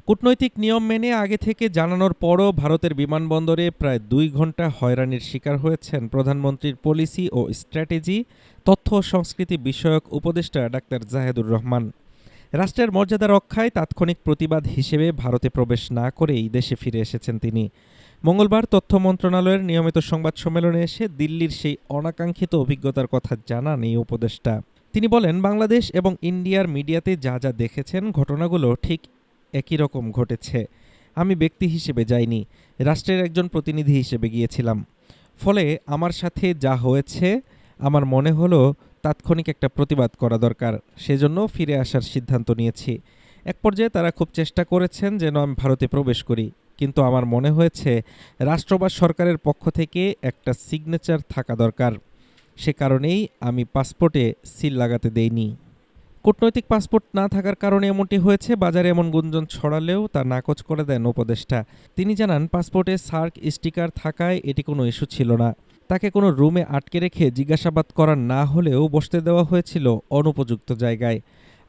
কূটনৈতিক নিয়ম মেনে আগে থেকে জানানোর পরও ভারতের বিমানবন্দরে প্রায় ২ ঘণ্টা হয়রানির শিকার হয়েছেন প্রধানমন্ত্রীর পলিসি ও স্ট্র্যাটেজি, তথ্য ও সংস্কৃতি বিষয়ক উপদেষ্টা ডাক্তার জাহেদুর রহমান। রাষ্ট্রের মর্যাদা রক্ষায় তাৎক্ষণিক প্রতিবাদ হিসেবে ভারতে প্রবেশ না করেই দেশে ফিরে এসেছেন তিনি। মঙ্গলবার তথ্য মন্ত্রণালয়ের নিয়মিত সংবাদ সম্মেলনে এসে দিল্লির সেই অনাকাঙ্ক্ষিত অভিজ্ঞতার কথা জানান এই উপদেষ্টা। তিনি বলেন, বাংলাদেশ এবং ইন্ডিয়ার মিডিয়াতে যা যা দেখেছেন ঘটনাগুলো ঠিক একই রকম ঘটেছে। আমি ব্যক্তি হিসেবে যাইনি, রাষ্ট্রের একজন প্রতিনিধি হিসেবে গিয়েছিলাম। ফলে আমার সাথে যা হয়েছে আমার মনে হলো তাৎক্ষণিক একটা প্রতিবাদ করা দরকার, সেজন্য ফিরে আসার সিদ্ধান্ত নিয়েছি। এক পর্যায়ে তারা খুব চেষ্টা করেছেন যেন আমি ভারতে প্রবেশ করি, কিন্তু আমার মনে হয়েছে রাষ্ট্র বা সরকারের পক্ষ থেকে একটা সিগনেচার থাকা দরকার। সে কারণেই আমি পাসপোর্টে সিল লাগাতে দেইনি। কূটনৈতিক পাসপোর্ট না থাকার কারণে এমনটি হয়েছে, বাজারে এমন গুঞ্জন ছড়ালেও তা নাকচ করে দেন উপদেষ্টা। তিনি জানান, পাসপোর্টে সার্ক স্টিকার থাকায় এটি কোনো ইস্যু ছিল না। তাকে কোনো রুমে আটকে রেখে জিজ্ঞাসাবাদ করা না হলেও বসতে দেওয়া হয়েছিল অনুপযুক্ত জায়গায়।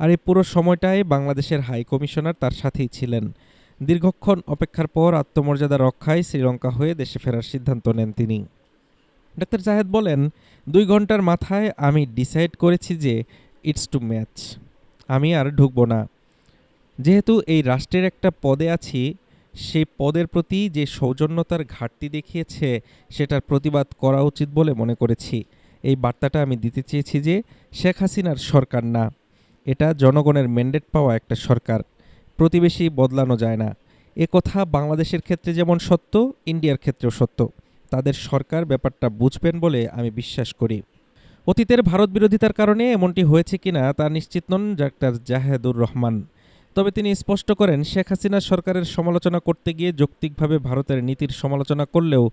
আর এই পুরো সময়টায় বাংলাদেশের হাই কমিশনার তার সাথেই ছিলেন। দীর্ঘক্ষণ অপেক্ষার পর আত্মমর্যাদা রক্ষায় শ্রীলঙ্কা হয়ে দেশে ফেরার সিদ্ধান্ত নেন তিনি। ডাক্তার জাহেদ বলেন, ২ ঘন্টার মাথায় আমি ডিসাইড করেছি যে ইটস টু ম্যাচ, আমি আর ঢুকব না। যেহেতু এই রাষ্ট্রের একটা পদে আছি, সেই পদের প্রতি যে সৌজন্যতার ঘাটতি দেখিয়েছে সেটার প্রতিবাদ করা উচিত বলে মনে করেছি। এই বার্তাটা আমি দিতে চেয়েছি যে শেখ হাসিনার সরকার না, এটা জনগণের ম্যান্ডেট পাওয়া একটা সরকার। প্রতিবেশী বদলানো যায় না। এ কথা বাংলাদেশের ক্ষেত্রে যেমন সত্য, ইন্ডিয়ার ক্ষেত্রেও সত্য। তাদের সরকার ব্যাপারটা বুঝবেন বলে আমি বিশ্বাস করি। অতীতের ভারত বিরোধিতার কারণে এমনটি হয়েছে কিনা তা নিশ্চিত নন ডাক্তার জাহেদুর রহমান। তবে তিনি স্পষ্ট করেন, শেখ হাসিনা সরকারের সমালোচনা করতে গিয়ে যৌক্তিকভাবে ভারতের নীতির সমালোচনা করলেও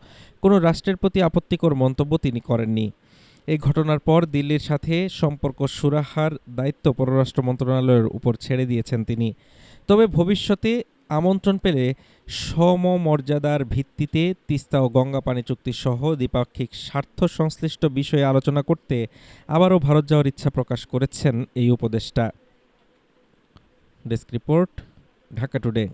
কোনো রাষ্ট্রের প্রতি আপত্তিকর মন্তব্য তিনি করেননি। এই ঘটনার পর দিল্লির সাথে সম্পর্ক সুরাহার দায়িত্ব পররাষ্ট্র মন্ত্রণালয়ের উপর ছেড়ে দিয়েছেন তিনি। তবে ভবিষ্যতে আমন্ত্রণ পেলে সমমর্যাদার ভিত্তিতে তিস্তা ও গঙ্গা পানি চুক্তি সহ দ্বিপাক্ষিক স্বার্থ সংশ্লিষ্ট বিষয়ে আলোচনা করতে আবারও ভারত যাওয়ার ইচ্ছা প্রকাশ করেছেন এই উপদেষ্টা। Desk report, Dhaka today.